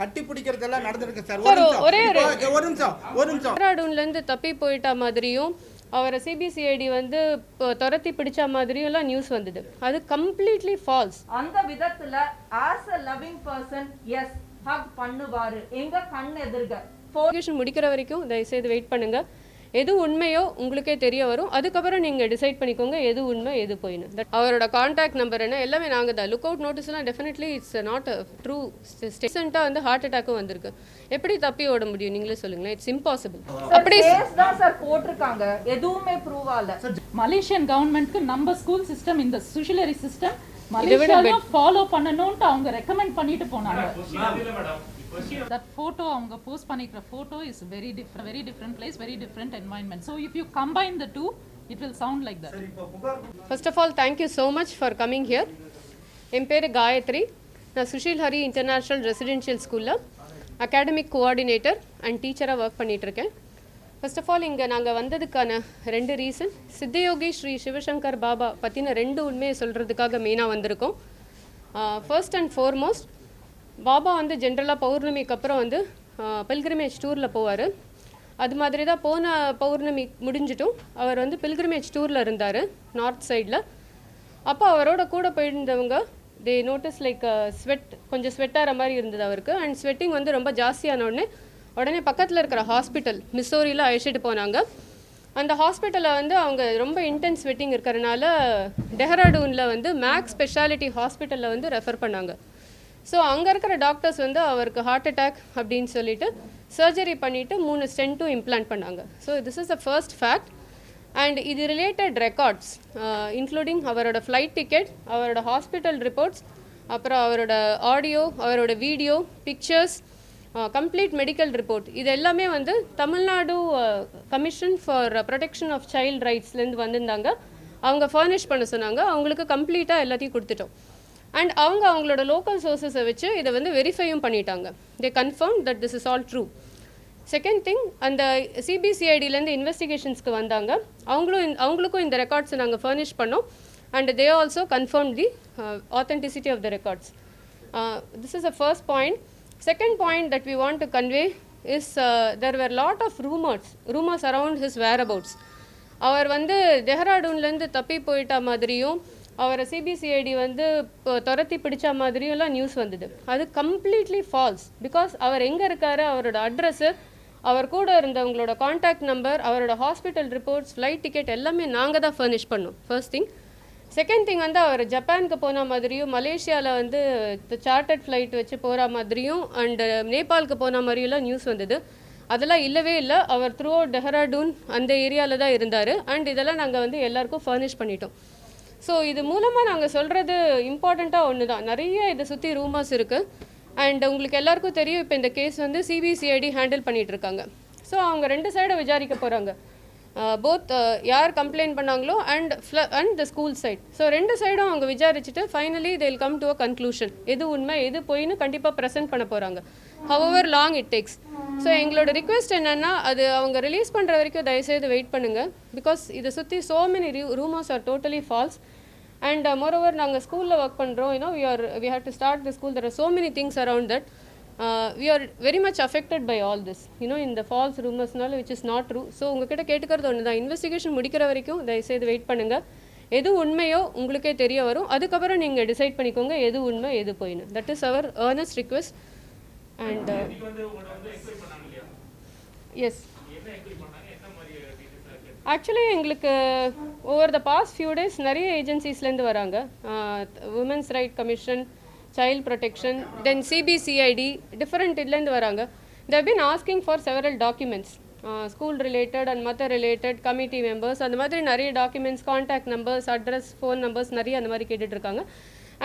கட்டி பிடிக்கிறதெல்லாம் நடந்துருக்கு சார். ஒரு நிமிஷம் டெஹ்ராடூன்லேருந்து தப்பி போயிட்ட மாதிரியும் அவரை சிபிசிஐடி வந்து துரத்தி பிடிச்ச மாதிரியும் நியூஸ் வந்தது. அது கம்ப்ளீட்லி ஃபால்ஸ். அந்த விதத்துல as a loving person as hug பண்ணுவாரு எங்க கண் எதிர்க்க. முடிக்கிற வரைக்கும் தயவுசெய்து வெயிட் பண்ணுங்க. எது உண்மையோ உங்களுக்கே தெரிய வரும். அதுக்கப்புறம் நீங்கள் டிசைட் பண்ணிக்கோங்க எது உண்மை எது போயின்னு. அவரோட கான்டாக்ட் நம்பர் என்ன எல்லாமே நாங்கள் தான். லுக் அவுட் நோட்டீஸ்லாம் டெஃபினெட்லி இட்ஸ் நாட் ட்ரூ. ரீசெண்டாக வந்து ஹார்ட் அட்டாக்கும் வந்திருக்கு. எப்படி தப்பி ஓட முடியும் நீங்களே சொல்லுங்களேன். It's impossible. அப்படி தான் சார் போட்டிருக்காங்க, எதுவுமே ப்ரூவ் ஆகல. மலேசியன் கவர்மெண்ட்க்கு நம்ம ஸ்கூல் சிஸ்டம் இந்த சோஷியலரி சிஸ்டம் மலேசியால ஃபாலோ பண்ணணும்னு அவங்க ரெக்கமெண்ட் பண்ணிட்டு போனாங்க. That photo avanga post panikra photo is very different place, very different environment. So if you combine the two, it will sound like that. First of all, thank you so much for coming here. என் பேர் காயத்ரி. நான் Sushil Hari international residential ஸ்கூலில் academic coordinator and டீச்சராக work பண்ணிகிட்ருக்கேன். First of all இங்கே நாங்கள் வந்ததுக்கான 2 reason. Siddhayogi Sri Sivasankar Baba பற்றின 2 உண்மையை சொல்கிறதுக்காக மெயினாக வந்திருக்கோம். ஃபர்ஸ்ட் அண்ட் ஃபார்மோஸ்ட், பாபா வந்து ஜென்ரலாக பௌர்ணமிக்கு அப்புறம் வந்து பில்கிரிமேஜ் டூரில் போவார். அது மாதிரி தான் போன பௌர்ணமி முடிஞ்சிட்டும் அவர் வந்து பில்கிரிமேஜ் டூரில் இருந்தார் நார்த் சைடில். அப்போ அவரோட கூட போயிருந்தவங்க தே நோட்டீஸ் லைக் கொஞ்சம் ஸ்வெட்டாகிற மாதிரி இருந்தது அவருக்கு. அண்ட் ஸ்வெட்டிங் வந்து ரொம்ப ஜாஸ்தியான உடனே பக்கத்தில் இருக்கிற ஹாஸ்பிட்டல் மிசோரியில் அழைச்சிட்டு போனாங்க. அந்த ஹாஸ்பிட்டலில் வந்து அவங்க ரொம்ப இன்டென்ஸ் ஸ்வெட்டிங் இருக்கிறனால டெஹ்ராடூனில் வந்து மேக்ஸ் ஸ்பெஷாலிட்டி ஹாஸ்பிட்டலில் வந்து ரெஃபர் பண்ணாங்க. ஸோ அங்கே இருக்கிற டாக்டர்ஸ் வந்து அவருக்கு ஹார்ட் அட்டாக் அப்படின்னு சொல்லிட்டு சர்ஜரி பண்ணிவிட்டு 3 ஸ்டென்ட்டும் இம்ப்ளான்ட் பண்ணாங்க. So this is the first fact. And இது ரிலேட்டட் ரெக்கார்ட்ஸ் இன்க்ளூடிங் அவரோட ஃப்ளைட் டிக்கெட், அவரோட ஹாஸ்பிட்டல் ரிப்போர்ட்ஸ், அப்புறம் அவரோட ஆடியோ, அவரோட video, pictures, complete medical report, இது எல்லாமே வந்து Tamil Nadu commission for protection of child ரைட்ஸ்லேருந்து வந்திருந்தாங்க. அவங்க ஃபர்னிஷ் பண்ண சொன்னாங்க. அவங்களுக்கு கம்ப்ளீட்டாக எல்லாத்தையும் கொடுத்துட்டோம். அண்ட் அவங்களோட லோக்கல் சோர்ஸஸை வச்சு இதை வந்து வெரிஃபையும் பண்ணிட்டாங்க. They confirm that this is all true. Second thing, அந்த சிபிசிஐடியிலேருந்து இன்வெஸ்டிகேஷன்ஸ்க்கு வந்தாங்க. அவங்களுக்கும் இந்த ரெக்கார்ட்ஸை நாங்கள் ஃபர்னிஷ் பண்ணோம். And they also confirm the authenticity of the records. This is a first point. Second point that we want to convey is there were lot of rumours around his whereabouts. அவர் வந்து டெஹ்ராடூன்லேருந்து தப்பி போயிட்ட மாதிரியும் அவரை CBCID வந்து துரத்தி பிடிச்ச மாதிரியும் நியூஸ் வந்தது. அது கம்ப்ளீட்லி ஃபால்ஸ். பிகாஸ் அவர் எங்கே இருக்காரு, அவரோட அட்ரஸ்ஸு, அவர் கூட இருந்தவங்களோட கான்டாக்ட் நம்பர், அவரோட ஹாஸ்பிட்டல் ரிப்போர்ட்ஸ், ஃப்ளைட் டிக்கெட் எல்லாமே நாங்கள் தான் ஃபர்னிஷ் பண்ணோம். First thing. செகண்ட் திங் வந்து அவர் ஜப்பானுக்கு போன மாதிரியும் மலேசியாவில் வந்து சார்ட்டர்ட் ஃப்ளைட் வச்சு போகிற மாதிரியும் அண்டு நேபாளுக்கு போன மாதிரியும் நியூஸ் வந்தது. அதெல்லாம் இல்லவே இல்லை. அவர் த்ரூ அவுட் டெஹ்ராடூன் அந்த ஏரியாவில் தான் இருந்தார். அண்ட் இதெல்லாம் நாங்கள் வந்து எல்லாருக்கும் ஃபர்னிஷ் பண்ணிட்டோம். ஸோ இது மூலமாக நாங்கள் சொல்கிறது இம்பார்ட்டண்ட்டாக ஒன்று தான். நிறைய இதை சுற்றி ரூமர்ஸ் இருக்குது. அண்ட் உங்களுக்கு எல்லாருக்கும் தெரியும், இப்போ இந்த கேஸ் வந்து சிபிசிஐடி ஹேண்டில் பண்ணிகிட்ருக்காங்க. ஸோ அவங்க 2 சைடை விசாரிக்க போகிறாங்க. போத் யார் கம்ப்ளைண்ட் பண்ணாங்களோ and the school side. So 2 சைடும் அவங்க விசாரிச்சுட்டு finally they will come to a conclusion. எது உண்மை எது போயின்னு கண்டிப்பாக ப்ரெசென்ட் பண்ண போகிறாங்க. However long it takes. So எங்களோட ரிக்வெஸ்ட் என்னென்னா, அது அவங்க ரிலீஸ் பண்ணுற வரைக்கும் தயவுசெய்து வெயிட் பண்ணுங்கள். பிகாஸ் இதை சுற்றி so many rumours are totally false. And moreover நாங்கள் ஸ்கூலில் ஒர்க் பண்ணுறோம். we have to start the school. There are so many things around that. We are very much affected by all this, in the false rumorsனால which is not true. So உங்ககிட்ட கேட்டுக்கிறது ஒன்று தான், investigation முடிக்கிற வரைக்கும் தயவுசெய்து wait பண்ணுங்கள். எது உண்மையோ உங்களுக்கே தெரிய வரும். அதுக்கப்புறம் நீங்கள் டிசைட் பண்ணிக்கோங்க எது உண்மை எது போயின்னு. தட் இஸ் அவர் earnest request. And yes, actually எங்களுக்கு over the past few days நிறைய ஏஜென்சிஸ்லேருந்து வராங்க. Women's right commission, child protection, then CBCID, different இதுலேருந்து வராங்க. They have been asking for several documents, school related and மற்ற ரிலேட்டட் கமிட்டி மெம்பர்ஸ், அந்த மாதிரி நிறைய documents, contact numbers, address, phone numbers நிறைய அந்த மாதிரி கேட்டுட்ருக்காங்க.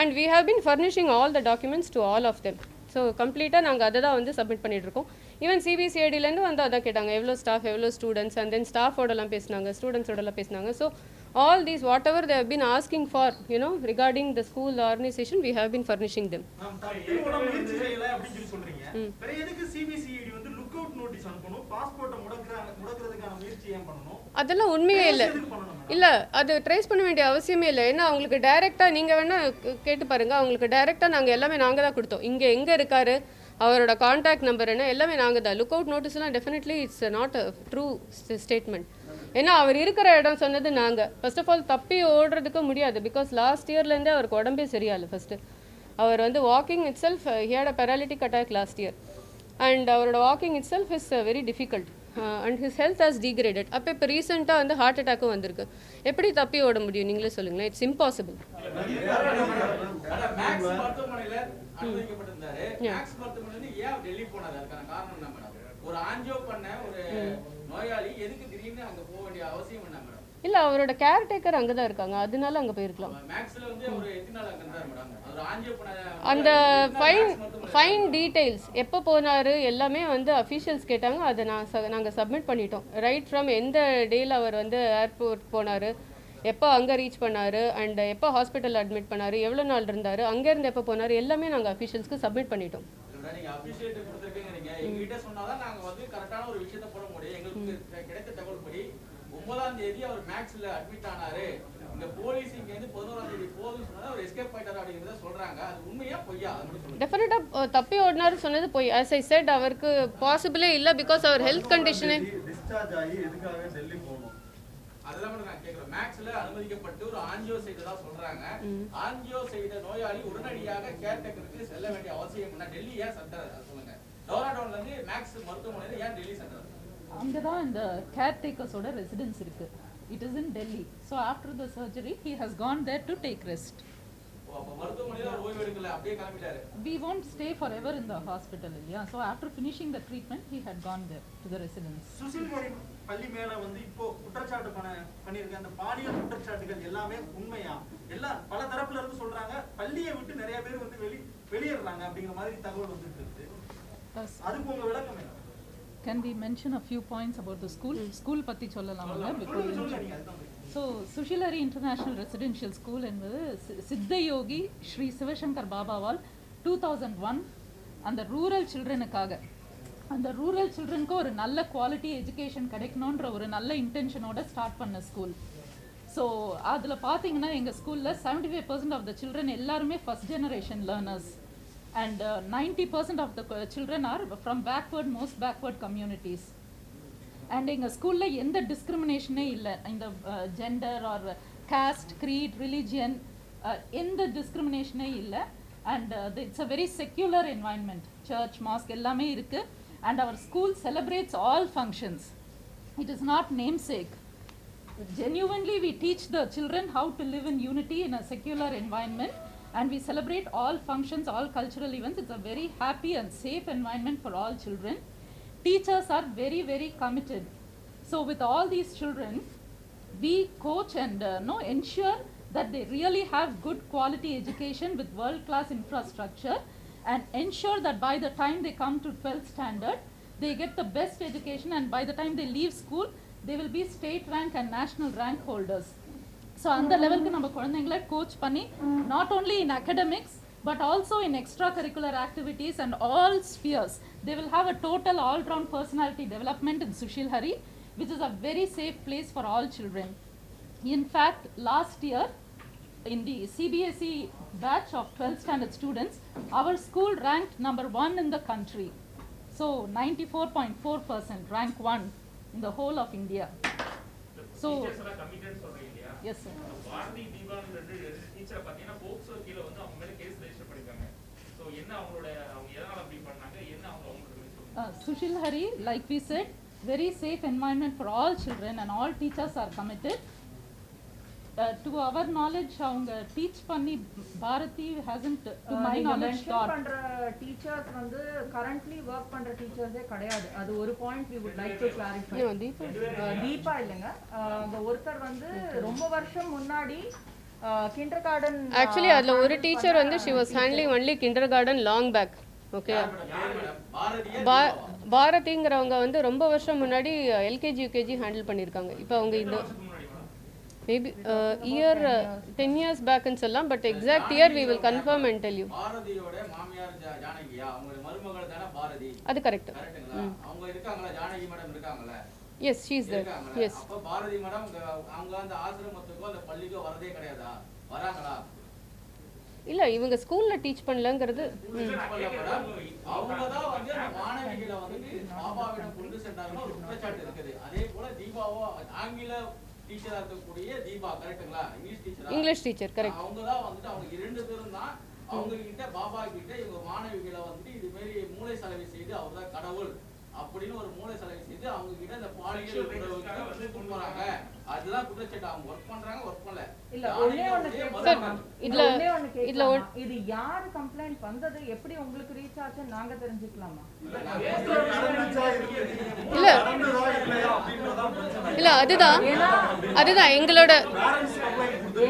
And we have been furnishing all the documents to all of them. So கம்ப்ளீட்டாக நாங்கள் அதை தான் வந்து சப்மிட் பண்ணிகிட்ருக்கோம். ஈவன் சிபிசிஐடிலேருந்து வந்து அதான் கேட்டாங்க, எவ்வளோ ஸ்டாஃப், எவ்வளோ ஸ்டூடெண்ட்ஸ், அண்ட் தென் ஸ்டாஃபோடலாம் பேசினாங்க, ஸ்டூடெண்ட்ஸோடலாம் பேசினாங்க. So all these whatever they have been asking for, regarding the school organization, we have been furnishing them. அதெல்லாம் உண்மையே இல்லை, அது ட்ரேஸ் பண்ண வேண்டிய அவசியமே இல்லை. ஏன்னா அவங்களுக்கு டைரெக்டாக நீங்கள் வேணால் கேட்டு பாருங்கள், அவங்களுக்கு டைரெக்டாக நாங்கள் எல்லாமே நாங்கள் தான் கொடுத்தோம். எங்கே இருக்காரு, அவரோட காண்டாக்ட் நம்பர் என்ன எல்லாமே நாங்கள் தான். லுக் அவுட் நோட்டீஸ்லாம் definitely it's not a true statement. ஏன்னா அவர் இருக்கிற இடம் சொன்னது நாங்கள். ஃபர்ஸ்ட் ஆஃப் ஆல் தப்பி ஓடுறதுக்கு முடியாது. பிகாஸ் லாஸ்ட் இயர்லேருந்தே அவருக்கு உடம்பே சரியாயில்லை. ஃபஸ்ட்டு அவர் வந்து walking itself he had a paralytic attack last year and அவரோட walking itself is very difficult and his health has degraded. அப்போ இப்போ ரீசெண்டாக வந்து ஹார்ட் அட்டாக்கும் வந்திருக்கு. எப்படி தப்பி ஓட முடியும் நீங்களே சொல்லுங்களேன். It's impossible. இல்லை அவரோட கேர்டேக்கர் அங்கே தான் இருக்காங்க, அதனால அங்கே போயிருக்கலாம். அந்த ஃபைன் டீட்டெயில்ஸ் எப்போ போனார் எல்லாமே வந்து அஃபீஷியல்ஸ் கேட்டாங்க. அதை நாங்கள் சப்மிட் பண்ணிட்டோம். ரைட் ஃப்ரம் எந்த டேயில் அவர் வந்து ஏர்போர்ட் போனார், எப்போ அங்கே ரீச் பண்ணார் அண்ட் எப்போ ஹாஸ்பிட்டல் அட்மிட் பண்ணார், எவ்வளோ நாள் இருந்தார், அங்கேருந்து எப்போ போனார் எல்லாமே நாங்கள் அஃபீஷியல்ஸ்க்கு சப்மிட் பண்ணிட்டோம். அவர் மேக்ஸ்ல அட்மிட் ஆனாரு, இந்த போலீஸ் இங்க வந்து 11ஆம் தேதி போகுதுன்னு சொன்னா அவர் எஸ்கேப் ஆயிட்டாரு அப்படிங்கறத சொல்றாங்க. அது உண்மையா பொய்யா? அது மட்டும் சொல்லுங்க. டெஃபினட்டா தப்பி ஓடினாரு சொன்னது போய். as I said அவருக்கு பாசிபிளே இல்ல பிகாஸ் அவர் ஹெல்த் கண்டிஷனே டிஸ்சார்ஜ் ஆகி எதுக்காக டெல்லி போகணும் அதெல்லாம் மட்டும் நான் கேக்குறேன். மேக்ஸ்ல அனுமதிக்கப்பட்டு ஒரு ஆஞ்சியோ செய்ததா சொல்றாங்க. ஆஞ்சியோ செய்த நோயாளி உடனடியாக கேர்டேக்கருக்கு செல்ல வேண்டிய அவசியம் என்ன? டெல்லி ஏன் சென்டர் சொல்லுங்க. டோராடோன்ல இருந்து மேக்ஸ் மருத்துவமனையில ஏன் டெல்லி சென்டர்? அங்கே தான் இந்த கேர்டேக்கர்ஸோட ரெசிடென்ஸ் இருக்கு. It is in Delhi. So after the surgery, he has gone there to take rest. We won't stay forever in the hospital. Yeah. So after finishing the treatment, he had gone there to the residence. Sushil Hari பள்ளி மேல வந்து இப்போ குற்றச்சாட்டு பண்ணிருக்க அந்த பாலியல் குற்றச்சாட்டுகள் எல்லாமே உண்மையா? எல்லாம் பல தரப்புல இருந்து சொல்றாங்க. பள்ளியை விட்டு நிறைய பேர் வந்து வெளியேறாங்க அப்படிங்கிற மாதிரி தகவல் வந்துட்டு இருக்கு. அதுக்கு உங்க விளக்கம் என்ன? Can we mention a few points about the school? School பத்தி சொல்லலாமா? So Sushil Hari International Residential School என்பது சித்தயோகி ஸ்ரீ சிவசங்கர் பாபாவால் 2001 அந்த ரூரல் சில்ட்ரனுக்காக, அந்த ரூரல் சில்ட்ரனுக்கு ஒரு நல்ல குவாலிட்டி எஜுகேஷன் கிடைக்கணுன்ற ஒரு நல்ல இன்டென்ஷனோட ஸ்டார்ட் பண்ண ஸ்கூல். ஸோ அதில் பார்த்தீங்கன்னா எங்கள் ஸ்கூலில் 75% ஆஃப் த சில்ட்ரன் எல்லாருமே first generation learners. And 90% of the children are from most backward communities. And in a school la endha discrimination illa in the gender or caste, creed, religion, endha discrimination illa. And it's a very secular environment. Church, mosque ellame irukku. And our school celebrates all functions. It is not namesake. Genuinely we teach the children how to live in unity in a secular environment. And we celebrate all functions, all cultural events. It's a very happy and safe environment for all children. Teachers are very, very committed. So with all these children, we coach and ensure that they really have good quality education with world-class infrastructure, and ensure that by the time they come to 12th standard, they get the best education, and by the time they leave school, they will be state rank and national rank holders. So அந்த லெவலுக்கு நம்ம குழந்தைங்களை coach பண்ணி not only in academics but also in extracurricular activities and all spheres, they will have a total all-round personality development in Sushil Hari, which is a very safe place for all children. In fact, last year in the CBSE batch of 12th standard students, our school ranked number 1 in the country. So 94.4%, rank 1 in the whole of India. So yes sir. Bharathi Deepavali ரெண்டு டீச்சரை பார்த்தீங்கன்னா POCSO கீழ வந்து அவங்க மேல case register பண்ணிருக்காங்க. So என்ன அவங்க எதனால அப்படி பண்ணாங்க, என்ன அவங்க Sushil Hari, like we said, very safe environment for all children and all teachers are committed. To our knowledge அவங்க டீச் பண்ணி Bharathi hasn't to my knowledge taught. பண்ற டீச்சர்ஸ் வந்து கரண்ட்லி வர்க் பண்ற டீச்சர்ஸே கிடையாது. அது ஒரு point we would like to clarify. Deepa இல்லங்க, அந்த ஒருத்தர் வந்து ரொம்ப வருஷம் முன்னாடி கிண்டர்கார்டன் ஆக்சுவலி அதுல ஒரு டீச்சர் வந்து she was handling only kindergarten long back. Okay, பாரதிங்கிறவங்க வந்து ரொம்ப வருஷம் முன்னாடி எல்கேஜி யூகேஜி ஹேண்டில் பண்ணியிருக்காங்க. இப்போ அவங்க இந்த மேபி இயர் 10 years பேக்னு சொல்லலாம், but exact year we will confirm and tell you. பாரதியோட மாமியார் ஜானகியா, அவங்க மருமகள் தான பாரதி? அது கரெக்ட். அவங்க இருக்காங்களா? ஜானகி மேடம் இருக்காங்களா? Yes, she is there. Yes. அப்ப பாரதி மேடம் அவங்க அந்த ஆசிரமத்துக்கோ அந்த பள்ளிக்கோ வரதே கிடையாதா? வராங்களா? இல்லை இவங்க ஸ்கூலில் டீச் பண்ணலங்கிறது அவங்க தான் வந்து அந்த மாணவிகளை வந்துட்டு பாபாவிடம் கொண்டு சென்றாங்கன்னு ஒரு குற்றச்சாட்டு இருக்குது. அதே போல தீபாவோ ஆங்கில டீச்சரா இருக்கக்கூடிய தீபா கரெக்ட்டுங்களா? English teacher correct. அவங்க தான் வந்துட்டு அவங்க 2 பேரும் தான் அவங்க கிட்ட பாபா கிட்ட இவங்க மாணவிகளை வந்துட்டு இது மாதிரி மூளை சலவை செய்து அவர் தான் கடவுள் அப்படின்னு ஒரு மூளை சலவை செய்து அவங்க கிட்ட இந்த பாலியல் உறவுக்கு வந்து கொண்டு வராங்க. அதுதான் குற்றச்சாட்டு. அவங்க ஒர்க் பண்றாங்க, ஒர்க் பண்ணல. இல்ல ஒண்ணே ஒண்ணு கேட்கலாம். இது யாரு கம்ப்ளைண்ட் வந்தது, எப்படி உங்களுக்கு ரீச் ஆச்சுன்னு நாங்க தெரிஞ்சுக்கலாமா? இல்ல அதுதான் எங்களோட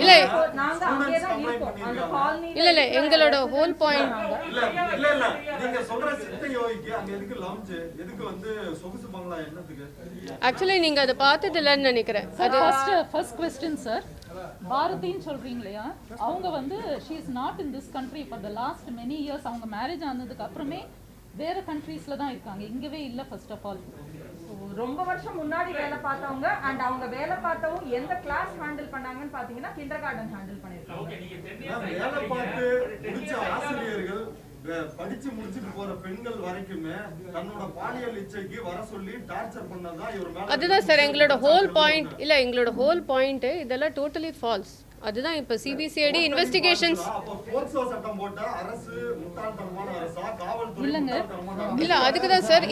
இல்ல நாங்க அங்கே தான் இருக்கோம் அந்த காலனி. இல்ல எங்களோட ஹோல் பாயிண்ட் இல்ல நீங்க சொல்ற சித்த யோகிக்கு அங்க எதுக்கு லவுஞ்ச், எதுக்கு வந்து சொகுசு பங்களா என்னத்துக்கு? ஆக்சுவலி நீங்க அதை பார்த்தது இல்லைன்னு நினைக்கிறேன். அது ஃபர்ஸ்ட் क्वेश्चन சார். பாரதின்னு சொல்றீங்க இல்லையா, அவங்க வந்து she is not in this country for the last many years. அவங்க மேரேஜ் ஆனதுக்கு அப்புறமே வேற கண்ட்ரீஸ்ல தான் இருக்காங்க, இங்கவே இல்ல. ஃபர்ஸ்ட் ஆஃப் ஆல் ரொம்ப வருஷம் முன்னாடி வேலை பார்த்தவங்க அண்ட் அவங்க வேலை பார்த்தவங்க எந்த கிளாஸ் ஹேண்டில் பண்ணாங்கன்னு பாத்தீங்கன்னா கிண்டர்கார்டன் ஹேண்டில் பண்ணிருக்காங்க. வேலை பார்த்து முடிச்ச ஆசிரியர்கள் படிச்சு முடிச்சிட்டு போற பெண்கள் வரைக்குமே தன்னோட பாலியல் இச்சைக்கு வர சொல்லி டார்ச்சர் பண்ணதான் இவர் மேல. அதுதான் சார் எங்களோட ஹோல் பாயிண்ட். இல்ல எங்களோட ஹோல் பாயிண்ட் இதெல்லாம் டோட்டலி ஃபால்ஸ். அதுதான் இப்ப சிபிசிஐடி இன்வெஸ்டிகேஷன்ஸ் இல்ல அதுக்கு தான் சார்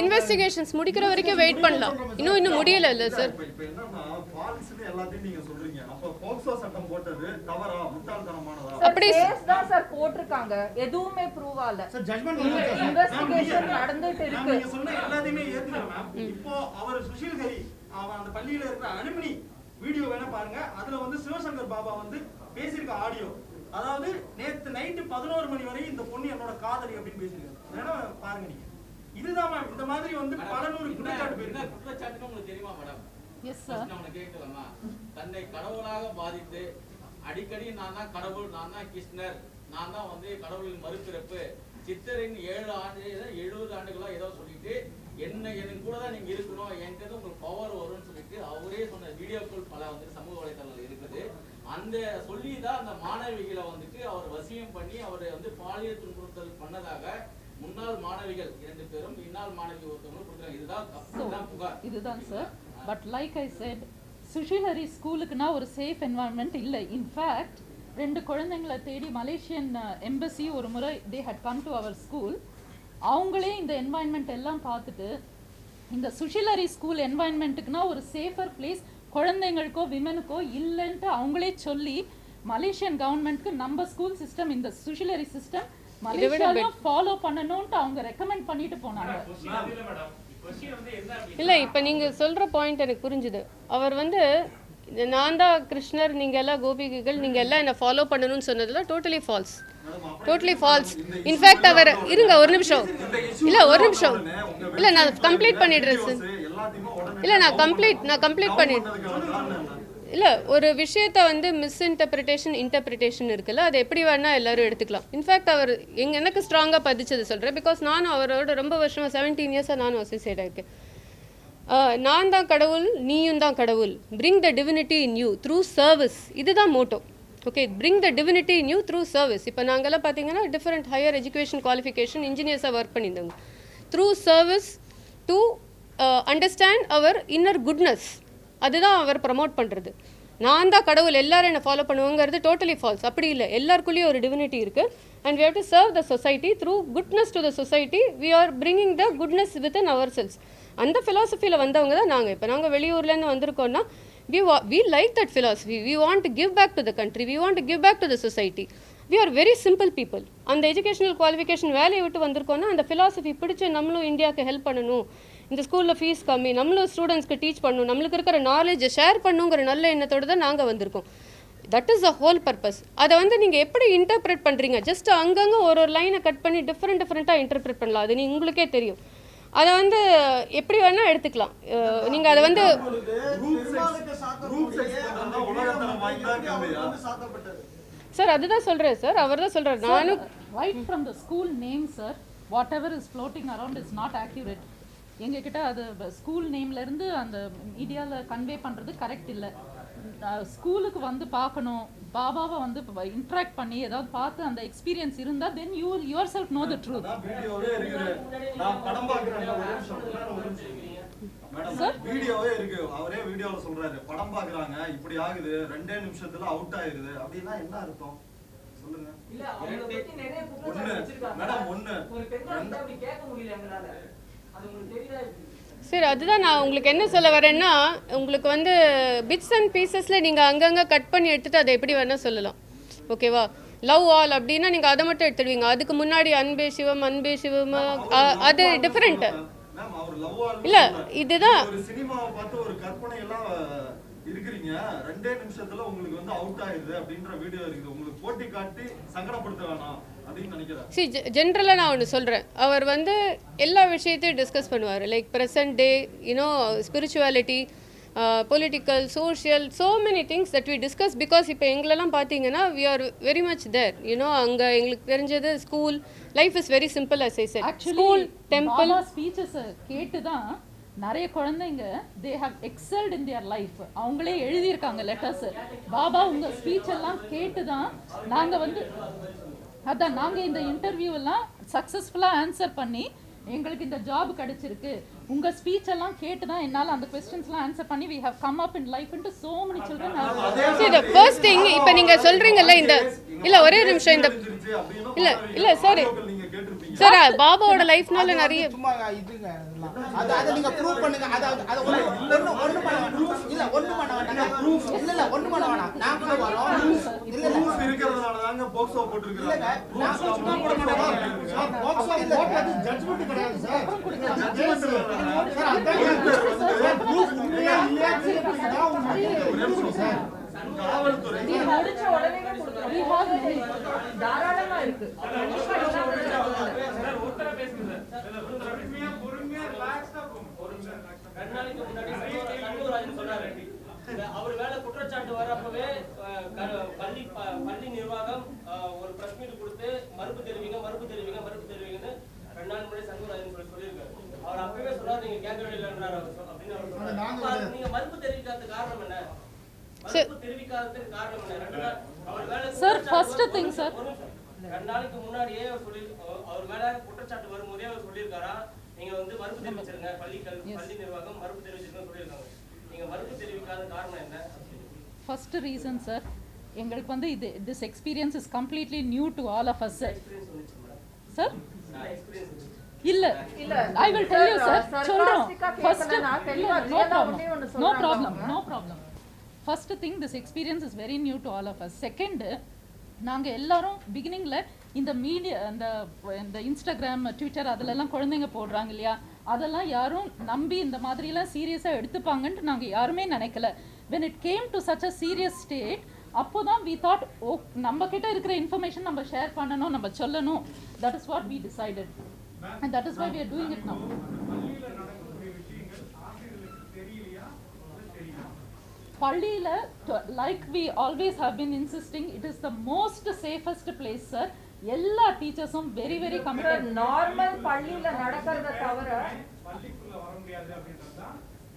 இன்வெஸ்டிகேஷன்ஸ் முடிக்கிற வரைக்கும் வெயிட் பண்ணலாம். இன்னும் முடியல இல்ல சார். அப்படி கேஸ் தான் சார் போட்டுருக்காங்க, எதுவுமே ப்ரூவ் ஆகல. இன்வெஸ்டிகேஷன் நடந்துட்டு இருக்கு. நீங்க சொன்ன எல்லாத்தையுமே ஏத்துக்கிறேன் மேம். இப்போ அவர் சுஷில் ஹரி அவன் அந்த பள்ளியில இருக்கிற அனுமதி வீடியோ வேணா பாருங்க. அதுல வந்து சிவசங்கர் பாபா வந்து பேசியிருக்க ஆடியோ, அதாவது நேத்து நைட்டு 11 மணி வரை இந்த பொண்ணு என்னோட காதலி அப்படின்னு பேசியிருக்காரு. வேணா பாருங்க நீங்க. இதுதான் மேம் இந்த மாதிரி வந்து பல நூறு குற்றச்சாட்டு உங்களுக்கு தெரியுமா மேடம்? Yes sir. நம்ம கேட்கலாமா? தன்னை கடவுளாக பாதித்து அடிக்கடி நான் தான் கடவுள், நான் தான் கிருஷ்ணர், நான் தான் வந்து கடவுளின் மறுபிறப்பு, சித்தரின் 7 ஆண்டு 70 ஆண்டுகளா ஏதோ சொல்லிட்டு என் கூட தான் நீங்க இருக்கணும், என்கிட்ட உங்களுக்கு பவர் வரும்னு சொல்லிட்டு அவரே சொன்ன வீடியோக்கள் பல வந்து சமூக வலைதளங்கள் இருக்குது. அந்த சொல்லிதான் அந்த மாணவிகளை வந்துட்டு அவர் வசியம் பண்ணி அவரை வந்து பாலியல் துன்புறுத்தல் பண்ணதாக முன்னாள் மாணவிகள் 2 பேரும் இன்னாள் மாணவி ஒருத்தவங்களும் கொடுக்குறாங்க. இதுதான் புகார். இதுதான் sir. But like I said, Sushil Hari ஸ்கூலுக்குன்னா ஒரு சேஃப் என்வாயன்மெண்ட் இல்லை. இன்ஃபேக்ட் 2 குழந்தைங்களை தேடி மலேசியன் எம்பசி ஒரு முறை they had come to our school. அவங்களே இந்த என்வாயன்மெண்ட் எல்லாம் பார்த்துட்டு இந்த சுஷில் ஹரி ஸ்கூல் என்வாயன்மெண்ட்டுக்குன்னா ஒரு சேஃபர் பிளேஸ் குழந்தைங்களுக்கோ விமனுக்கோ இல்லைன்ட்டு அவங்களே சொல்லி மலேசியன் கவர்மெண்ட்க்கு நம்ம ஸ்கூல் சிஸ்டம் இந்த சுஷில் ஹரி சிஸ்டம் மலேசியாவில் ஃபாலோ பண்ணணும்ட்டு அவங்க ரெக்கமெண்ட் பண்ணிட்டு போனாங்க. இல்ல இப்ப நீங்க சொல்ற பாயிண்ட் எனக்கு புரிஞ்சுது. அவர் வந்து நான் தான் கிருஷ்ணர், நீங்க எல்லாம் கோபிகைகள், நீங்க எல்லாம் என்ன ஃபாலோ பண்ணணும்னு சொன்னதுல totally false. Totally false. In fact அவர் இருங்க ஒரு நிமிஷம் இல்ல நான் கம்ப்ளீட் பண்ணிடுறேன் சார். இல்ல நான் கம்ப்ளீட் பண்ணிடுறேன். இல்ல ஒரு விஷயத்தை வந்து இன்டர்பிரிட்டேஷன் இருக்குல்ல, அது எப்படி வேணா எல்லாரும் எடுத்துக்கலாம். இன்ஃபேக்ட் அவர் எனக்கு ஸ்ட்ராங்கா பதிச்சது சொல்றேன். பிகாஸ் நானும் அவரோட ரொம்ப வருஷமா 17 இயர்ஸா நானும் அசோசியேட் ஆயிருக்கேன். நான் தான் கடவுள், நீயும் தான் கடவுள். Bring the divinity in you through service. இதுதான் motto. Okay, bring the divinity in you through service. இப்போ நாங்கள்லாம் பார்த்தீங்கன்னா டிஃப்ரெண்ட் ஹையர் எஜுகேஷன் குவாலிஃபிகேஷன் இன்ஜினியர்ஸாக ஒர்க் பண்ணியிருந்தாங்க. த்ரூ சர்வீஸ் டு அண்டர்ஸ்டாண்ட் அவர் இன்னர் குட்னஸ். அதுதான் அவர் ப்ரமோட் பண்ணுறது. நான் தான் கடவுள், எல்லாரும் என்னை ஃபாலோ பண்ணுவாங்கிறது டோட்டலி ஃபால்ஸ். அப்படி இல்லை, எல்லாருக்குள்ளேயும் ஒரு டிவினிட்டி இருக்குது. And we have to serve the society through goodness to the society. We are bringing the goodness with in our selves. அந்த ஃபிலாசபியில் வந்தவங்க தான் நாங்கள். இப்போ நாங்கள் வெளியூர்லேருந்து வந்திருக்கோன்னா we like that philosophy. We want to give back to the country. We want to give back to the society. We are very simple people. அந்த எஜுகேஷனல் குவாலிஃபிகேஷன் வேலையை விட்டு வந்திருக்கோன்னா அந்த ஃபிலாசபி பிடிச்சி நம்மளும் இந்தியாவுக்கு ஹெல்ப் பண்ணணும், இந்த ஸ்கூலில் ஃபீஸ் கம்மி, நம்மளும் ஸ்டூடெண்ட்ஸ்க்கு டீச் பண்ணணும், நம்மளுக்கு இருக்கிற நாலேஜை ஷேர் பண்ணுங்கிற நல்ல எண்ணத்தோடு தான் நாங்கள் வந்திருக்கோம். That is the whole purpose. அதை வந்து நீங்கள் எப்படி இன்டர்பிரேட் பண்ணுறீங்க? ஜஸ்ட் அங்கங்கே ஒரு லைனை கட் பண்ணி டிஃப்ரெண்ட்டாக இன்டர்பிரேட் பண்ணலாம். அது உங்களுக்கே தெரியும். அதை வந்து எப்படி வேணால் எடுத்துக்கலாம். நீங்கள் அதை வந்து சார் அதுதான் சொல்கிறேன் சார், அவர் தான் சொல்கிறார். நானும் right from the school name sir, what ever is floating around is not accurate. எங்ககிட்ட அது ஸ்கூல் நேம்லேருந்து அந்த மீடியாவில் கன்வே பண்ணுறது கரெக்ட் இல்லை. ஸ்கூலுக்கு வந்து பார்க்கணும், பாபாவை வந்து இன்ட்ராக்ட் பண்ணி ஏதாவது பார்த்து அந்த எக்ஸ்பீரியன்ஸ் இருந்தா then you your self no the truth. வீடியோவே இருக்குது, நான் படம் பார்க்குறேன். மேடம் வீடியோவே இருக்கு, அவரே வீடியோல சொல்றாரு படம் பார்க்கறாங்க இப்படி ஆகுது, 2 நிமிஷத்துல அவுட் ஆயிருது அப்படின்னா என்ன அர்த்தம் சொல்லுங்க. இல்ல அவங்க பத்தி நிறைய புத்தகம் வச்சிருக்காங்க மேடம். ஒண்ணு ஒரு பெண்கள் அப்படி கேட்க முடியல எங்களால, அது உங்களுக்கு தெரியுதா? சரி, அதுதான் நான் உங்களுக்கு என்ன சொல்ல வரேன்னா, உங்களுக்கு வந்து பிட்ஸ் அண்ட் பீசஸில் நீங்கள் அங்கங்கே கட் பண்ணி எடுத்துகிட்டு அதை எப்படி வேணால் சொல்லலாம், ஓகேவா? லவ் ஆல் அப்படின்னா நீங்கள் அதை மட்டும் எடுத்துடுவீங்க. அதுக்கு முன்னாடி அன்பே சிவம் அது டிஃப்ரெண்ட்டு இல்லை. இதுதான் ஒரு சினிமாவை பார்த்து ஒரு கற்பனை எல்லாம் இருக்கிறீங்க, 2 நிமிஷத்துல உங்களுக்கு வந்து அவுட் ஆயிருது அப்படின்ற வீடியோ இருக்குது. உங்களுக்கு போட்டி காட்டி சங்கடப்படுத்த வேணாம் அப்படின்னு நினைக்கிறேன். ஜென்ரலாக நான் ஒன்று சொல்கிறேன், அவர் வந்து எல்லா விஷயத்தையும் டிஸ்கஸ் பண்ணுவார். Like present day, you know, spirituality, political, social, so many things that we discuss. Because இப்போ எங்களெல்லாம் பார்த்தீங்கன்னா we are very much there, you know. அங்கே எங்களுக்கு தெரிஞ்சது school life is very simple. As I said, school, temple, speeches கேட்டு தான் நிறைய குழந்தைங்க they have excelled in their life. அவங்களே எழுதியிருக்காங்க லெட்டர்ஸ். பாபா உங்க ஸ்பீச் எல்லாம் கேட்டு தான் நாங்கள் வந்து அதான் நாங்கள் இந்த இன்டர்வியூ எல்லாம் சக்ஸஸ்ஃபுல்லாக ஆன்சர் பண்ணி எங்களுக்கு இந்த ஜாப் கிடைச்சிருக்கு. உங்க ஸ்பீச் எல்லாம் கேட்டு தான் என்னால் அந்த क्वेश्चंसலாம் ஆன்சர் பண்ணி we have come up in life into so many children. See, the first thing, இப்போ நீங்க சொல்றீங்கல்ல இந்த இல்ல ஒரே நிமிஷம், இந்த இல்ல சார் சார் பாபாவோட லைஃப்னால நிறைய சும்மா இதுங்க அத நீங்க ப்ரூவ் பண்ணுங்க. அத ஒண்ணு பண்ண வேண்டாம். இல்ல ஒண்ணு பண்ண வேண்டாம். ப்ரூஃப் இல்ல ஒண்ணு பண்ண வேண்டாம். நான் கூட வரோம். இல்ல ப்ரூஃப் இருக்குறதுனால தாங்க போக்சோ போட்டுருக்காங்க. நான் சும்மா போட மாட்டேன். போக்சோ போட் அது ஜட்ஜ்மென்ட் கிடையாது சார். ஜட்ஜ்மென்ட் சார் அதான் ப்ரூஃப் உண்மையா இல்லையா சார். காவல்துறை முடிச்ச உடனே கொடுக்குறோம். தாராளமா இருக்கு. அவர் மேல குற்றச்சாட்டு வரப்பவே பள்ளி நிர்வாகம் ஒரு பிரஸ் மீட் கொடுத்து மறுப்பு தெரிவிங்கன்னு 2 நாள் முன்னாடி சண்முகராஜன் சொல்லியிருக்காரு. அவர் அப்பவே சொன்னார் நீங்க கேட்கவே இல்லைன்றாரு அப்படின்னு அவர் சொன்னார். நீங்க மறுப்பு தெரிவிக்காததுக்கு காரணம் என்ன? மறுப்பு தெரிவிக்காததுக்கு காரணம் என்ன? 2 நாள் அவர் மேல சார் ஃபர்ஸ்ட் திங் சார் 2 நாளைக்கு முன்னாடியே அவர் மேல குற்றச்சாட்டு வரும்போதே அவர் சொல்லியிருக்காரா நீங்க வந்து மறுப்பு தெரிவிச்சிருங்க, பள்ளி நிர்வாகம் மறுப்பு தெரிவிச்சிருங்கன்னு சொல்லியிருக்காங்க. நீங்க மறுப்பு தெரிவிக்காத காரணம் என்ன? ஃபர்ஸ்ட் ரீசன் சார், எங்களுக்கு வந்து this experience is completely new to all of us sir. இல்ல I will tell you sir. சொல்றோம் first no problem. First thing this experience is very new to all of us. Second, நாங்கள் எல்லாரும் பிகினிங்கில் இந்த media இந்த Instagram, Twitter அதிலெல்லாம் குழந்தைங்க போடுறாங்க இல்லையா, அதெல்லாம் யாரும் நம்பி இந்த மாதிரிலாம் சீரியஸாக எடுத்துப்பாங்கன்ட்டு நாங்கள் யாருமே நினைக்கல. when it came to such a serious state, அப்போ தான் we thought ஓ நம்ம கிட்ட இருக்கிற இன்ஃபர்மேஷன் நம்ம ஷேர் பண்ணணும், நம்ம சொல்லணும். that is what we decided and that is why we are doing it now. பள்ளியில like we always have been insisting, it is the most safest place sir. எல்லா டீச்சர்ஸும் வெரி வெரி கமிட்டட். நார்மல் பள்ளியில நடக்கிறத தவிர பள்ளிக்குள்ள வர முடியாது அப்படின்றதா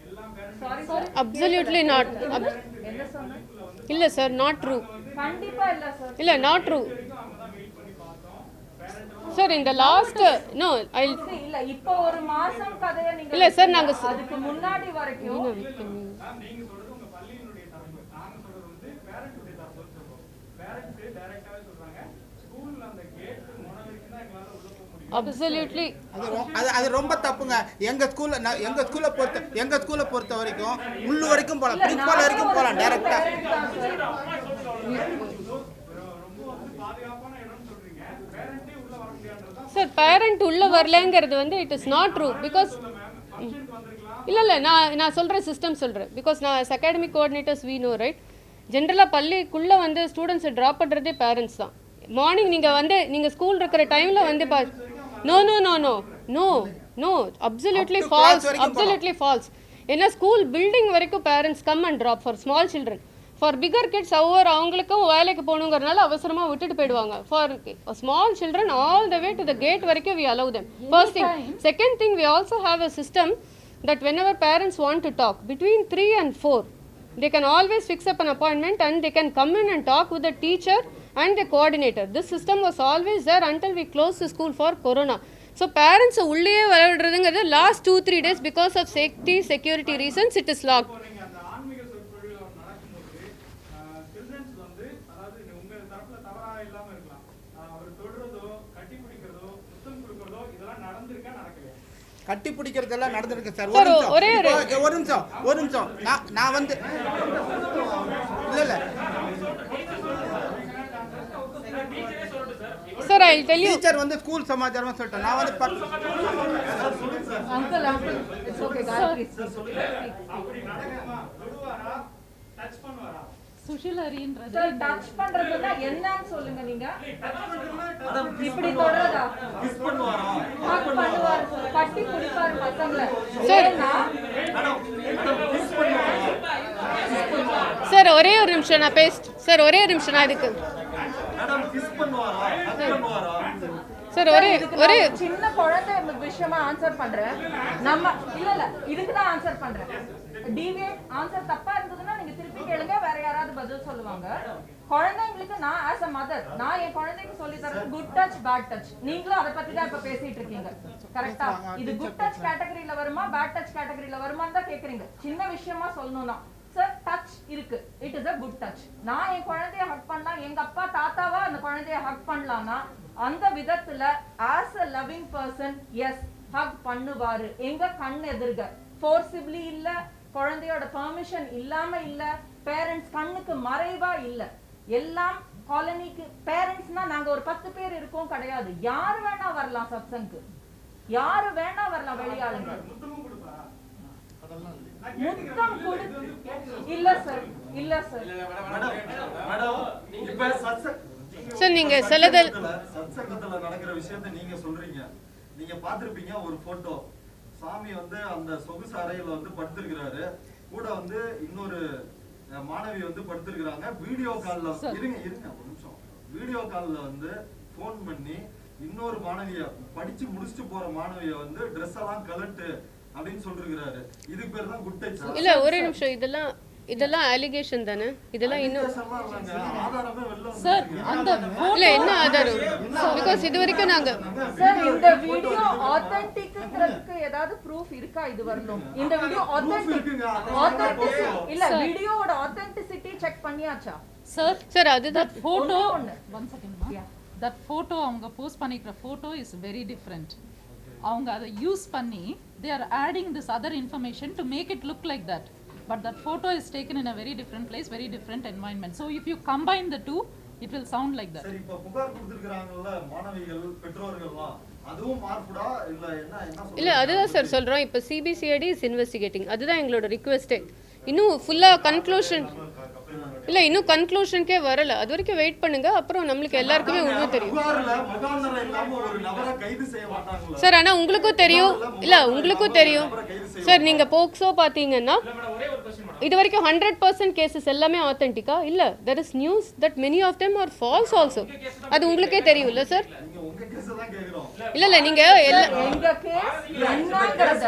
எல்லாம் பேரண்ட்ஸ் absolutely not. என்ன சொன்னீங்க? இல்ல சார், not true. கண்டிப்பா இல்ல சார். இல்ல not true சார். இந்த லாஸ்ட் நோ ஐ இல்ல இப்போ ஒரு மாசம் கதைய நீங்க இல்ல சார், நாங்க அதுக்கு முன்னாடி வரைக்கும் நீங்க சொல்றது உங்க பள்ளியினுடைய தரப்பு, நாங்க சொல்றது வந்து பேரண்ட்ஸ் தரப்பு சொல்றோம். பேரண்ட்ஸ் டைரக்டாவே சொல்றாங்க ஸ்கூல்ல அந்த கேட் முனை வரைக்கும் தான் எங்களால உள்ள போக முடியும். absolutely அது ரொம்ப தப்புங்க. எங்க ஸ்கூல்ல பொறுத்த வரைக்கும் உள்ள வரைக்கும் போலாம், பிரின்சிபால் வரைக்கும் போலாம் டைரக்டா. சார் பேரண்ட் உள்ள வரலங்கிறது வந்து it is not true. Because இல்லை நான் சொல்கிற சிஸ்டம் சொல்கிறேன். பிகாஸ் நான் academic coordinators we know right. ஜென்ரலாக பள்ளிக்குள்ளே வந்து ஸ்டூடெண்ட்ஸை ட்ராப் பண்ணுறதே பேரண்ட்ஸ் தான். மார்னிங் நீங்கள் ஸ்கூல் இருக்கிற டைமில் வந்து நோ அப்சல்யூட்லி ஃபால்ஸ். ஏன்னா ஸ்கூல் பில்டிங் வரைக்கும் parents come and drop for small children. For bigger kids அவங்களுக்கும் வேலைக்கு போகணுங்கிறனால அவசரமாக விட்டுட்டு போயிடுவாங்க. For small children all the way to the gate வரைக்கும் we allow them. First thing. Second thing, we also have a system that whenever parents want to talk between 3 and 4, They can always fix up an appointment and they can come in and talk with the teacher and the coordinator. This system was always there until we closed the school for corona. So parents உள்ளே வரவிடுறதுங்கிறது last 2-3 days because of safety security reasons it is locked. அந்த ஆன்மீக சொற்பொழிவு நடக்கும்போது children's வந்து அதாவது உங்க தரப்புல தவறா இல்லாம இருக்கலாம் அவர் தொடுறதோ கட்டி பிடிக்கிறதோ முத்தம் கொடுக்கறதோ இதெல்லாம் நடந்திருக்கா நடக்கலையா? கட்டி பிடிக்கிறதெல்லாம் நடந்திருக்கு சார். ஒரு நிமிஷம் நான் வந்து இல்ல Sir, I'll tell you. Teacher வந்து ஸ்கூல் சமாச்சாரமா சொல்லிட்டேன். நான் வந்து uncle it's okay Gayatri அப்படி நடக்குமா? தொடுவாரா? டச் பண்ணுவாரா? சுஷிலரின்றது சார் டச் பண்றதுன்னா என்னன்னு சொல்லுங்க நீங்க. இப்படி தொடறதா? கிஸ் பண்ணுவாரா? ஹக் பண்ணுவார், கட்டி பிடிப்பார் பசங்களை. சார் ஒரே ஒரு நிமிஷம் நான் சார் ஒரே ஒரு நிமிஷம் நான் இதுக்கு மேடம் கிஸ் பண்ணுவாரா? ஹக் பண்ணுவாரா? சார் ஒரே சின்ன குழந்தை விஷயமா ஆன்சர் பண்றேன். நம்ம இல்ல இதுக்கு தான் ஆன்சர் பண்றேன். டிவியேட் ஆன்சர் தப்பா இருந்ததுன்னா நீங்க திருப்பி கேளுங்க, வேற யாராவது பதில் சொல்லுவாங்க. குழந்தைங்களுக்கு நான் ஆஸ் அ மதர் நான் என் குழந்தைக்கு சொல்லி தரேன் குட் டச் பேட் டச். நீங்களும் அதை பத்தி தான் இப்ப பேசிட்டு இருக்கீங்க கரெக்டா? இது குட் டச் கேட்டகரியில வருமா பேட் டச் கேட்டகரியில வருமான்னு தான் கேக்குறீங்க. சின்ன விஷயமா சொல்லணும்னா சார் டச் இருக்கு, it is a good touch. நான் என் குழந்தைய ஹக் பண்ணலாம், எங்க அப்பா தாத்தாவா அந்த குழந்தைய ஹக் பண்ணலாம்னா அந்த விதத்துல as a loving person as hug பண்ணுவாரு. எங்க கண் எதிர்க ஃபோர்சிபிளி இல்ல, குழந்தையோட பெர்மிஷன் இல்லாம இல்ல, பேரண்ட்ஸ் கண்ணுக்கு மறைவா இல்ல. எல்லாம் காலனிக்கு பேரண்ட்ஸ்னா நாங்க ஒரு 10 பேர் இருக்கோம் கிடையாது. யாரு வேணா வரலாம் சத்சங்கு, யாரு வேணா வரலாம் வெளியாளுங்க. முத்தம் இல்ல சார் இல்ல சார் மேடம் இப்ப சார் நீங்க சிலதல் சத்சங்கத்துல நடக்கிற விஷயத்தை நீங்க சொல்றீங்க. நீங்க பாத்திருப்பீங்க ஒரு போட்டோ, சாமி வந்து அந்த சொகுசு அறையில வந்து படுத்திருக்கிறாரு, கூட வந்து இன்னொரு மாணவி வந்து படுத்திருக்கிறாங்க. வீடியோ கால்ல இருங்க ஒரு நிமிஷம், வீடியோ கால்ல வந்து போன் பண்ணி இன்னொரு மாணவிய படிச்சு முடிச்சுட்டு போற மாணவிய வந்து ட்ரெஸ் எல்லாம் கலட்டு அப்படின்னு சொல்லிருக்கிறாரு. இதுக்கு பேர் தான் குட் டச். இல்ல ஒரே நிமிஷம், இதெல்லாம் அலிகேஷன் தானே, இதெல்லாம் இன்னும் சார் அந்த இல்ல என்ன ஆதாரம்? பிகாஸ் இது வரைக்கும் நாங்க சார் இந்த வீடியோ ஆத்தென்டிக்ங்கிறதுக்கு ஏதாவது ப்ரூஃப் இருக்கா இது வரணும்? இந்த வீடியோ ஆத்தென்டிக் இல்ல, வீடியோவோட ஆத்தென்டிசிட்டி செக் பண்ணியாச்சா சார்? அதுதான் photo one second that photo அவங்க போஸ்ட் பண்ணிக்கிற போட்டோ இஸ் வெரி டிஃப்ரெண்ட். அவங்க அதை யூஸ் பண்ணி they are adding this other information to make it look like that, but that photo is taken in a very different place, very different environment. So if you combine the two it will sound like that. சரி, இப்ப புகார் கொடுத்திருக்காங்கல்ல மாணவிகள் பெற்றோர்கள்லாம், அதுவும் மார்புடா இல்ல என்ன இல்ல அதுதான் sir சொல்றோம். இப்ப சிபிசிஐடி இஸ் இன்வெஸ்டிகேட்டிங், அதுதான் எங்களோட ரிக்வெஸ்டே. இன்னும் ஃபுல்லா கன்க்ளூஷன் இல்ல, இன்னும் கன்க்ளூஷனுக்கே வரல. அது வரைக்கும் வெயிட் பண்ணுங்க, அப்புறம் நம்மளுக்கு எல்லாருக்குமே உண்மை தெரியும் சார். ஆனா உங்களுக்கும் தெரியும் இல்ல, உங்களுக்கும் தெரியும் சார். நீங்க போக்சோ பாத்தீங்கன்னா இது வரைக்கும் 100% கேசஸ் எல்லாமே ஆத்தென்டிக்கா இல்ல. there is news that many of them are false also. அது உங்களுக்கே தெரியும் இல்ல சார்? இல்ல நீங்க எங்க கேஸ் என்னங்கறத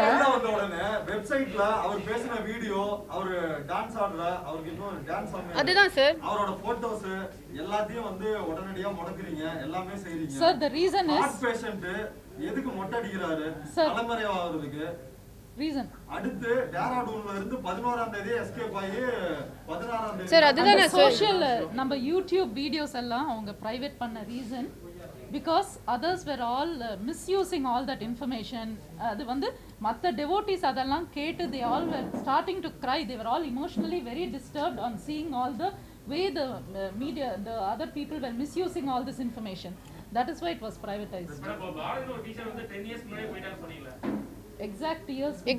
வெப்சைட்ல அவர் பேசின வீடியோ, அவர் டான்ஸ் ஆடுற, அவருக்கு இன்னொரு டான்ஸ் ஆடுற, அதுதான் சார் அவரோட போட்டோஸ் எல்லாத்தையும் வந்து உடனடியா முடக்குறீங்க, எல்லாமே செய்றீங்க. Sir, the reason is heart patient எதுக்கு மொட்டை அடிக்கிறாரு? தலைமறை ஆவறதுக்கு ரீசன். அடுத்து டேராடூன்ல இருந்து 11ஆம் தேதி எஸ்கேப் ஆகி 16ஆம் தேதி சார் அதுதான் சோஷியல் நம்ம யூடியூப் வீடியோஸ் எல்லாம் அவங்க பிரைவேட் பண்ண reason because others were all misusing all that information. அது வந்து மற்ற devotees அதெல்லாம் கேட்டு they all were starting to cry. They were all emotionally very disturbed on seeing all the way the media, the other people were misusing all this information. That is why it was privatized. பாரதியோட teacher வந்து 10 years முன்னாடி போயிட்டான்னு சொன்னீங்களா? Exact years we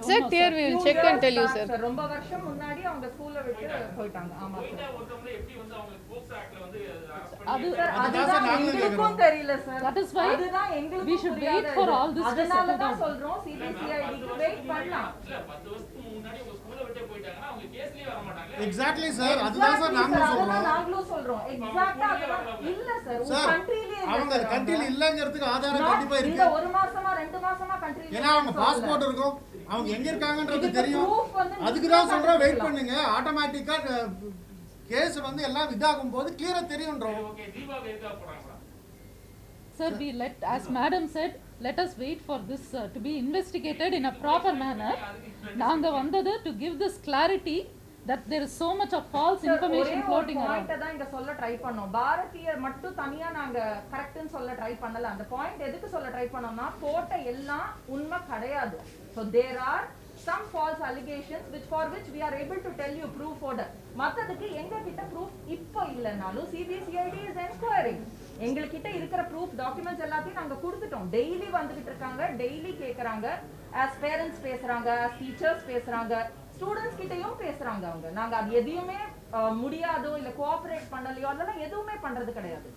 will check and tell you sir. ரொம்ப வருஷம் முன்னாடி அவங்க ஸ்கூல்ல விட்டு போயிட்டாங்க. ஆமா சார். ஒருத்தவங்க எப்படி வந்து அவங்க போக்ஸ் ஆக்ட்ல வந்து அதுதான் எங்களுக்கும் தெரியல சார். That is why அதுதான் எங்களுக்கும் we should wait for all this. அதனால தான் சொல்றோம் சிபிசிஐடிக்கு வெயிட் பண்ணலாம். இல்ல 10 வருஷத்துக்கு முன்னாடி உங்க ஸ்கூல்ல விட்டு போயிட்டாங்கன்னா அவங்க கேஸ்லயே வர மாட்டாங்க. எக்ஸாக்ட்லி சார், அதுதான் சார் நாங்களும் சொல்றோம். எக்ஸாக்ட்டா இல்ல சார், உங்க கண்ட்ரியிலே இல்ல. அவங்க கண்ட்ரியில இல்லங்கிறதுக்கு ஆதாரம் கண்டிப்பா இருக்கு. இந்த ஒரு மாசமா 2 மாசமா கண்ட்ரியில ஏன்னா அவங்க பாஸ்போர்ட் இருக்கும், அவங்க எங்க இருக்காங்கன்றது இதுக்கு தெரியும். proof வந்து அதுக்கு நீங்க தான் சொல்றேன் வெயிட் காமிக்கலாம். பண்ணுங்க. ஆட்டோமேட்டிக்கா கேஸ் வந்து எல்லாம் இதாகும் போது கிளியரா தெரியும்ன்றோம். ஓகே தீபாவளி எதுக்காக போறாங்களா? Sir, we let, as madam said, let us wait for this to be investigated in a proper manner. நாங்க வந்தது to give this clarity that there is so much of false information floating around. Point தான் இங்க சொல்ல try பண்ணோம். பாரதிய மட்டும் தனியா நாங்க கரெக்ட்னு சொல்ல ட்ரை பண்ணல. அந்த பாயிண்ட் எதுக்கு சொல்ல ட்ரை பண்ணோம்னா போட்ட எல்லாம் உண்மை கிடையாது. So there are some false allegations for which we are able to tell you proof order. மத்ததுக்கு எங்க கிட்ட proof இப்போ இல்லனாலும் CBCID is inquiring. எங்க கிட்ட இருக்கிற proof documents எல்லாத்தையும் நாங்க கொடுத்துட்டோம். டெய்லி வந்துகிட்டு இருக்காங்க, டெய்லி கேக்குறாங்க. as parents பேசுறாங்க, as teachers பேசுறாங்க, ஸ்டூடண்ட்ஸ் கிட்டயும் பேசுறாங்க அவங்க. நாங்க அது எதையுமே முடியாதோ இல்ல கோஆபரேட் பண்ணலையோ அதெல்லாம் எதுவுமே பண்றது கிடையாது.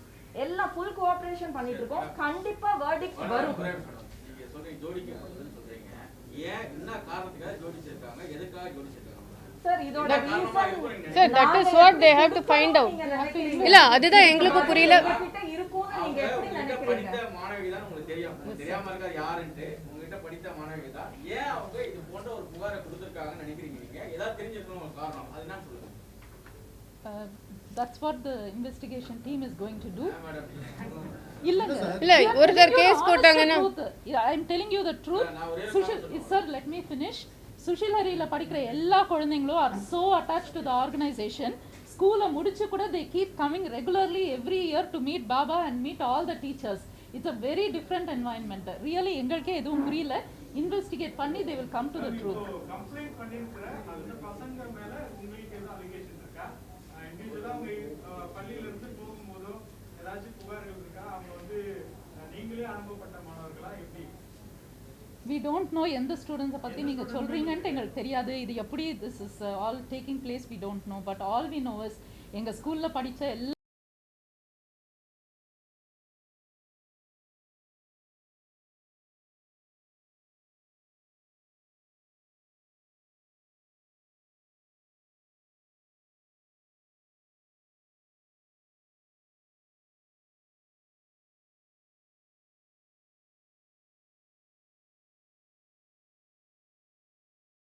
எல்லாம் ஃபுல் கோஆபரேஷன் பண்ணிட்டு இருக்கோம். கண்டிப்பா வெர்டிக்ட் வரும். நீங்க சொல்றீங்க ஜோடிக்கு சொல்றீங்க. ஏன் என்ன காரணத்துக்காக ஜோடிச்சிருக்காங்க? எதுக்காக ஜோடிச்சிருக்காங்க? சார் இதோட reason Sir, that is what they have to find out. இல்ல அதுதான் எங்களுக்கு புரியல. கிட்ட இருக்கும்னு நீங்க எப்படி நினைக்கிறீங்க? படித்த மாணவி தான் உங்களுக்கு தெரியும். உங்களுக்கு தெரியாம இருக்காது யாருன்னு. உங்ககிட்ட படித்த மாணவி தான். ஏன் அவங்க இது போன்ற ஒரு புகாரை கொடுத்திருக்காங்கன்னு நினைக்கிறீங்க நீங்க? ஏதாவது தெரிஞ்சிருக்கணும் ஒரு காரணம். அது என்ன சொல்லுங்க? That's what the investigation team is going to do. Madam இல்லங்க. இல்ல ஒருத்தர் கேஸ் போட்டாங்கன்னா I am telling you the truth. Sushil, sir, let me finish. Sushil ஹரியில படிக்கிற எல்லா குழந்தைங்களும் are so attached to the organization. ஸ்கூலை முடிச்சு கூட they keep coming regularly every year to meet Baba and meet all the teachers. It's a very different environment. Really எங்களுக்கே எதுவும் புரியல. Investigate பண்ணி they will come to the truth. Complaint பண்ணிருக்கிற அந்த பசங்க மேல உங்களுக்கு ஏதாவது அலிகேஷன் இருக்கா? இண்டிவிஜுவலா உங்க பள்ளியில இருந்து போகும்போதோ ஏதாச்சும் புகார்கள் இருக்கா? அவங்க வந்து நீங்களே அனுப்பப்பட்ட மாணவர்களா எப்படி? We don't know எந்த ஸ்டூடெண்ட்ஸை பற்றி நீங்கள் சொல்கிறீங்கன்ட்டு எங்களுக்கு தெரியாது. இது எப்படி this is all taking place we don't know. But all we know is எங்கள் ஸ்கூலில் படித்த எல்லா